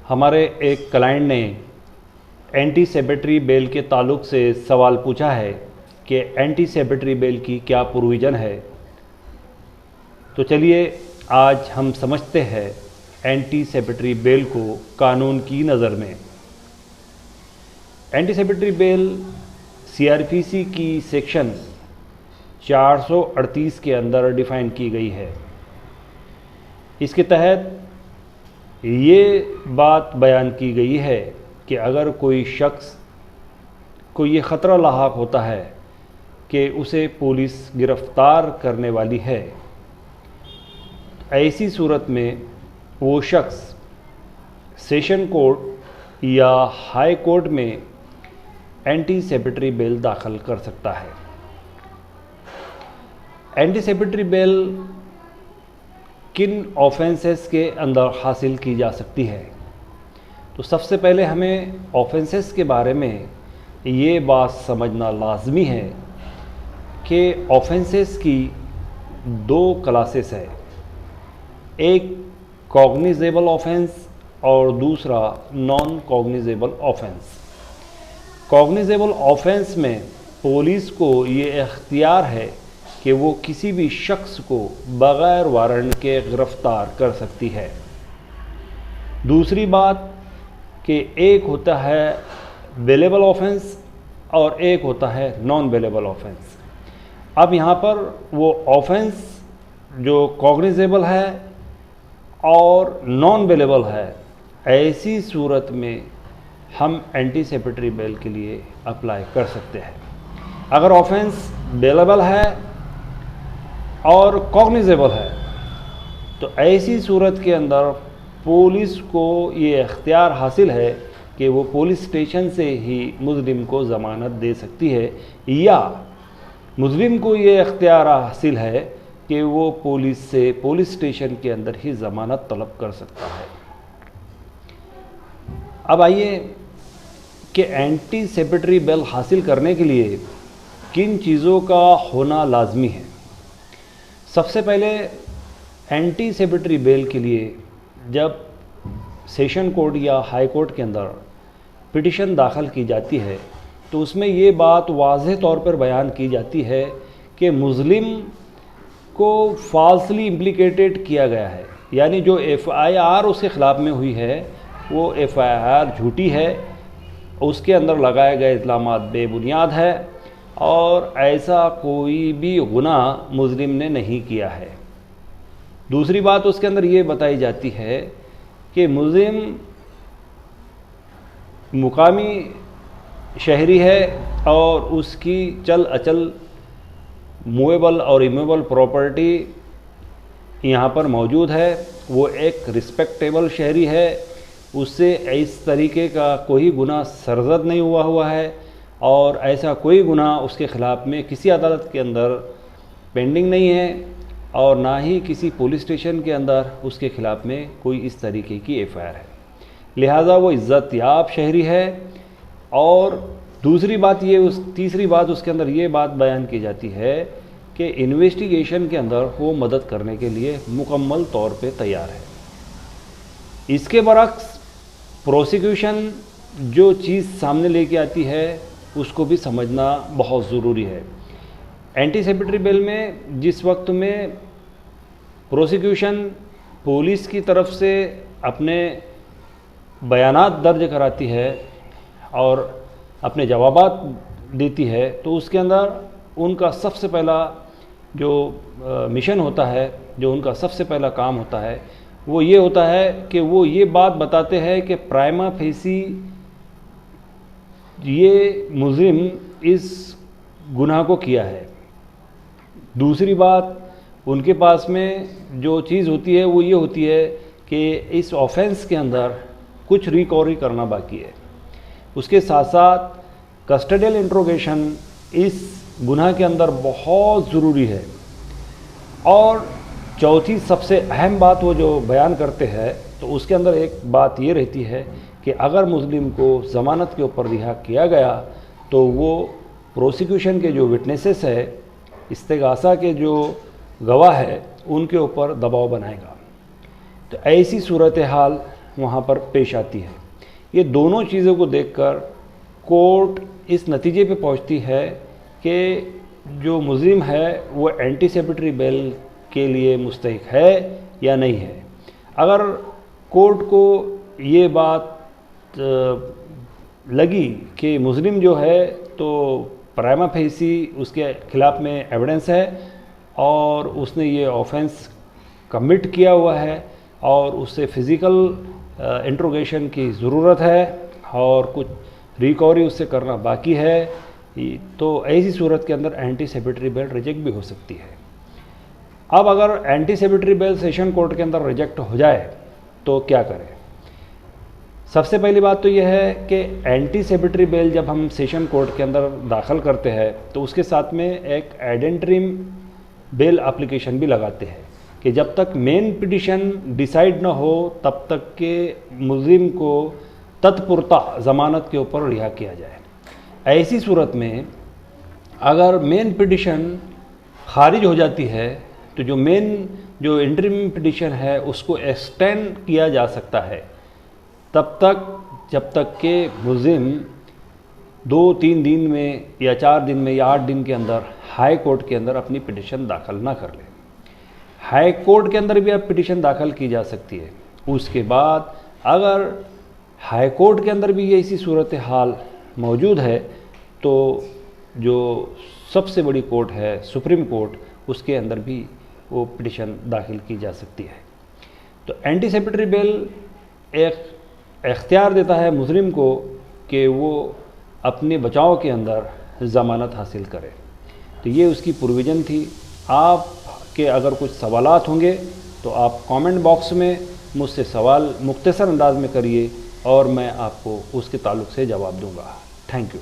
हमारे एक क्लाइंट ने एंटी सेबेटरी बेल के ताल्लुक से सवाल पूछा है कि एंटी सेबेटरी बेल की क्या प्रोविज़न है। तो चलिए आज हम समझते हैं एंटी सेबेटरी बेल को कानून की नज़र में। एंटी सेबेटरी बेल सीआरपीसी की सेक्शन 438 के अंदर डिफ़ाइन की गई है। इसके तहत ये बात बयान की गई है कि अगर कोई शख्स को ये ख़तरा लाहक होता है कि उसे पुलिस गिरफ़्तार करने वाली है, ऐसी सूरत में वो शख्स सेशन कोर्ट या हाई कोर्ट में एंटी सेबेटरी बेल दाखिल कर सकता है। एंटी सेबेटरी बेल किन ऑफेंसेस के अंदर हासिल की जा सकती है? तो सबसे पहले हमें ऑफेंसेस के बारे में ये बात समझना लाजमी है कि ऑफेंसेस की दो क्लासेस है, एक कॉग्निजेबल ऑफेंस और दूसरा non cognizable offence. Cognizable offence में पुलिस को ये इख्तियार है कि वो किसी भी शख्स को बग़ैर वारंट के गिरफ़्तार कर सकती है। दूसरी बात कि एक होता है बेलेबल ऑफेंस और एक होता है नॉन बेलेबल ऑफेंस। अब यहाँ पर वो ऑफेंस जो कॉग्निजेबल है और नॉन बेलेबल है, ऐसी सूरत में हम एंटी सेबेटरी बेल के लिए अप्लाई कर सकते हैं। अगर ऑफेंस बेलेबल है और कॉग्निजेबल है तो ऐसी सूरत के अंदर पुलिस को ये इख्तियार हासिल है कि वो पुलिस स्टेशन से ही मुजरिम को ज़मानत दे सकती है, या मुजरिम को ये इख्तियार हासिल है कि वो पुलिस से पुलिस स्टेशन के अंदर ही ज़मानत तलब कर सकता है। अब आइए कि एंटी सेबेटरी बेल हासिल करने के लिए किन चीज़ों का होना लाजमी है। सबसे पहले एंटी सेबेटरी बेल के लिए जब सेशन कोर्ट या हाई कोर्ट के अंदर पिटिशन दाखिल की जाती है तो उसमें ये बात वाज़ेह तौर पर बयान की जाती है कि मुज़लिम को फॉल्सली इम्प्लिकेटेड किया गया है, यानी जो एफआईआर उसके ख़िलाफ़ में हुई है वो एफआईआर झूठी है, उसके अंदर लगाए गए इल्ज़ामात बेबुनियाद है और ऐसा कोई भी गुनाह मुजरिम ने नहीं किया है। दूसरी बात उसके अंदर ये बताई जाती है कि मुजरिम मुकामी शहरी है और उसकी चल अचल मूवेबल और इमूवेबल प्रॉपर्टी यहाँ पर मौजूद है, वो एक रिस्पेक्टेबल शहरी है, उससे इस तरीके का कोई गुनाह सरजद नहीं हुआ है और ऐसा कोई गुनाह उसके ख़िलाफ़ में किसी अदालत के अंदर पेंडिंग नहीं है और ना ही किसी पुलिस स्टेशन के अंदर उसके ख़िलाफ़ में कोई इस तरीके की एफआईआर है, लिहाजा वो इज़्ज़त याब शहरी है। और दूसरी बात ये तीसरी बात उसके अंदर ये बात बयान की जाती है कि इन्वेस्टिगेशन के अंदर वो मदद करने के लिए मुकम्मल तौर पे तैयार है। इसके बरक्स प्रोसिक्यूशन जो चीज़ सामने लेके आती है उसको भी समझना बहुत ज़रूरी है। एंटी सेबेटरी बेल में जिस वक्त में प्रोसिक्यूशन पुलिस की तरफ से अपने बयानात दर्ज कराती है और अपने जवाबात देती है तो उसके अंदर उनका सबसे पहला जो मिशन होता है, जो उनका सबसे पहला काम होता है वो ये होता है कि वो ये बात बताते हैं कि प्राइमा फेसी ये मुजरिम इस गुनाह को किया है। दूसरी बात उनके पास में जो चीज़ होती है वो ये होती है कि इस ऑफेंस के अंदर कुछ रिकवरी करना बाकी है। उसके साथ साथ कस्टडियल इंट्रोगेशन इस गुनाह के अंदर बहुत ज़रूरी है। और चौथी सबसे अहम बात वो जो बयान करते हैं तो उसके अंदर एक बात ये रहती है कि अगर मुस्लिम को ज़मानत के ऊपर रिहा किया गया तो वो प्रोसिक्यूशन के जो विटनेसेस है, इस्तेगासा के जो गवाह है, उनके ऊपर दबाव बनाएगा। तो ऐसी सूरत हाल वहाँ पर पेश आती है। ये दोनों चीज़ों को देखकर कोर्ट इस नतीजे पे पहुँचती है कि जो मुज़रिम है वो एंटीसिपेटरी बेल के लिए मुस्तहिक है या नहीं है। अगर कोर्ट को ये बात लगी कि मुज़रिम जो है तो प्राइमा फेसी उसके खिलाफ़ में एविडेंस है और उसने ये ऑफेंस कमिट किया हुआ है और उससे फ़िज़िकल इंट्रोगेशन की ज़रूरत है और कुछ रिकवरी उससे करना बाकी है, तो ऐसी सूरत के अंदर एंटीसिपेटरी बेल रिजेक्ट भी हो सकती है। अब अगर एंटीसिपेटरी बेल सेशन कोर्ट के अंदर रिजेक्ट हो जाए तो क्या करें? सबसे पहली बात तो यह है कि एंटीसिपेटरी बेल जब हम सेशन कोर्ट के अंदर दाखिल करते हैं तो उसके साथ में एक एडेंट्रीम बेल एप्लीकेशन भी लगाते हैं कि जब तक मेन पिटिशन डिसाइड ना हो तब तक के मुल्ज़िम को तत्पुरता ज़मानत के ऊपर रिहा किया जाए। ऐसी सूरत में अगर मेन पिटिशन खारिज हो जाती है तो जो इंटरिम पिटिशन है उसको एक्सटेंड किया जा सकता है तब तक जब तक के मुल्ज़िम 2-3 दिन में या 4 दिन में या 8 दिन के अंदर हाई कोर्ट के अंदर अपनी पिटिशन दाखिल ना कर ले। हाई कोर्ट के अंदर भी अब पिटिशन दाखिल की जा सकती है। उसके बाद अगर हाई कोर्ट के अंदर भी ऐसी सूरत हाल मौजूद है तो जो सबसे बड़ी कोर्ट है सुप्रीम कोर्ट, उसके अंदर भी वो पिटिशन दाखिल की जा सकती है। तो एंटीसिपेटरी बेल एक इख्तियार देता है मुजरिम को कि वो अपने बचाव के अंदर ज़मानत हासिल करे। तो ये उसकी प्रोविज़न थी। आपके अगर कुछ सवालात होंगे तो आप कमेंट बॉक्स में मुझसे सवाल मुख्तसर अंदाज में करिए और मैं आपको उसके ताल्लुक़ से जवाब दूंगा। Thank you.